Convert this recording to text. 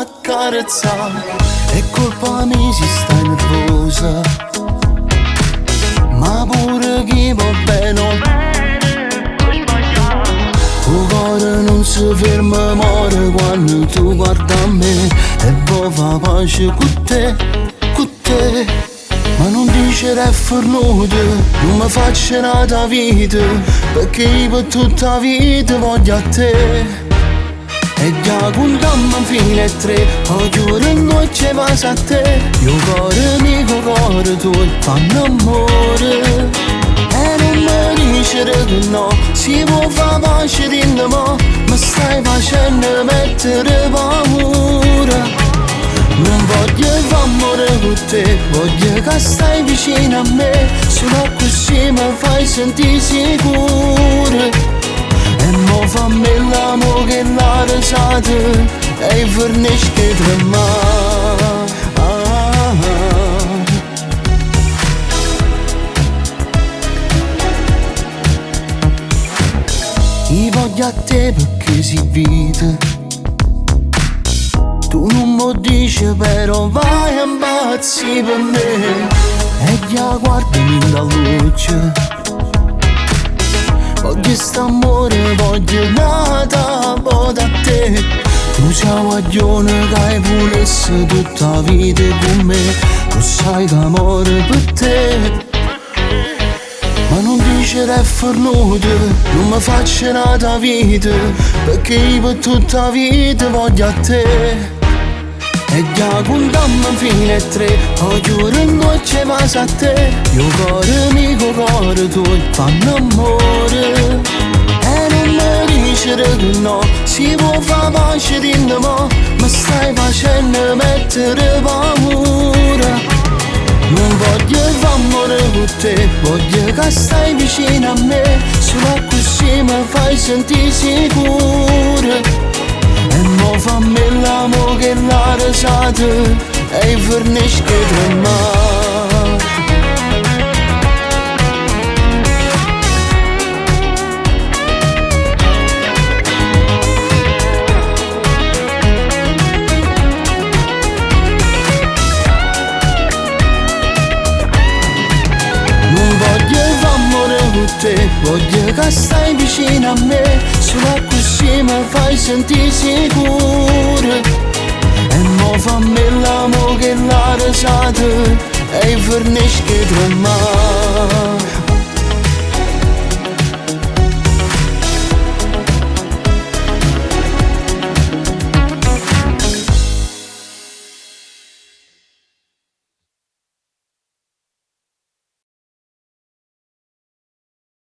accarezzare. È colpa mia se stai nervosa, ma pure chi va bene. Il cuore non si ferma, muore quando tu guarda a me e poi fa pace con te, con te. Ma non dice è fornuto, non mi faccio nata vita, perché io per tutta la vita voglio a te. E già contammo fino a 3, oggi in noce passa a te. Io cuore mio, cuore tuo, fanno amore. E non mi dicere che no, si può fare pace di mo, ma stai facendo mettere paura. Non voglio fare con te, voglio che stai vicino a me, solo così mi fai sentire sicuro. E mo fammi l'amore che la risata e i fornisci che trema. Io voglio a te perché si vita, tu non mi dici però vai a impazzire per me. E già guardami da luce, voglio st'amore, voglio nata da te. Tu sei la guaglione che hai volesse tutta la vita con me, tu sai che amore per te. Ma non dicere è fornuto, non mi faccio nata vita, perché io per tutta la vita voglio a te. E già contammo fino a 3, oggi in noce passa a te. Io cuore mio, cuore tuo, fanno amore. E non mi dicere che no, si può fare pace di mo, ma stai facendo mettere paura. Non voglio fare con te, voglio che stai vicino a me, solo così mi fai sentire sicuro. E mo fammi l'amore che la risata e i fornisci che trema. Non voglio fare con te, voglio che stai vicino a me, solo così mi fai sentire sicuro. E mo fammi l'amore che la risata e i fornisci che trema.